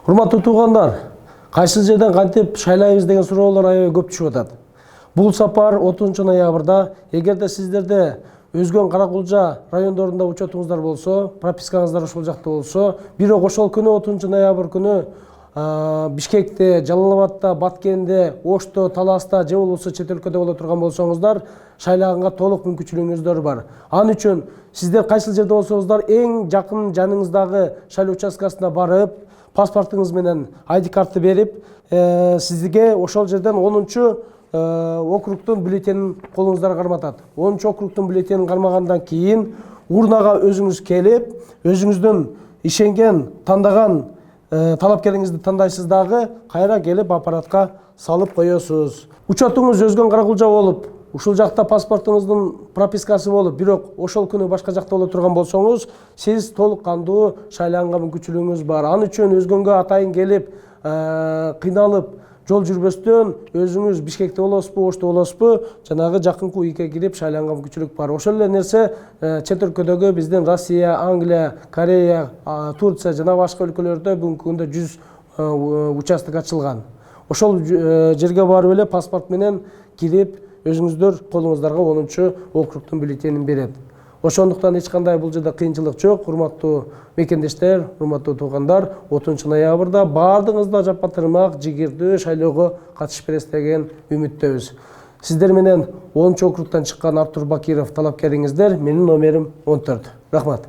Урматтуу туугандар, кайсы жерден кантип шайлайбыз деген суроолор аябай көп түшүп атат. Бул сапар 30 ноябрда, эгерде сиздерде өзгөн Каракулжа райондорунда учетуңуздар болсо, пропискаңыздар ошол жакта болсо, бирок ошол күнү 30 ноябрь күнү Бишкекте, Жалал-Абадта, Баткенде, Ошто, Таласта же болбосо чет өлкөдө боло турган болсоңуздар, шайлаганга толук мүмкүнчүлүгүңүздөр бар. Ал үчүн сиздер кайсы жерде болсоңуздар эң жакын жаныңыздагы шайлоо участкасына барып, паспортуңуз менен ID картты берип, сизге ошол жерден 10-чу округтун бюллетенин колуңуздарга карматат. 10-чу округтун бюллетенин кармагандан кийин урнага өзүңүз келип, өзүңүздүн ишенген, тандаган талапкериңизди тандайсыз дагы, кайра келип аппаратка салып коесуз. Учетуңуз өзгөн Каракулжа болуп, ушул жакта паспортуңуздун пропискасы болуп, бирок ошол күнү башка жакта боло турган болсоңуз, сиз толук кандуу шайланганга мүмкүнчүлүгүңүз бар. Ал үчүн өзгөнгө атайын келип, кыйналып жол жүрбөстөн өзүңүз Бишкекте болосузбу, Ошто болосузбу, жанагы жакынкы УИКке кирип шайланганга мүмкүнчүлүк бар. Ошол эле нерсе чет өлкөдөгү биздин Россия, Англия, Корея, Турция жана башка өлкөлөрдө бүгүнкү күндө 100 участок ачылган. Ошол жерге барып эле паспорт менен кирип, өзүңүздөр колуңуздарга 10-чу округтун бюллетенин берет. Ошондуктан эч кандай бул жерде кыйынчылык жок. Урматтуу мекендештер, урматтуу туугандар, 30 ноябрда баардыгыңыз да жапа-тырмак, жигердүү шайлоого катышып бересиз деген үмүттөбүз. Сиздер менен 10-чу округтан чыккан Артур Бакиров талапкериңиздер, менин номерим 14. Рахмат.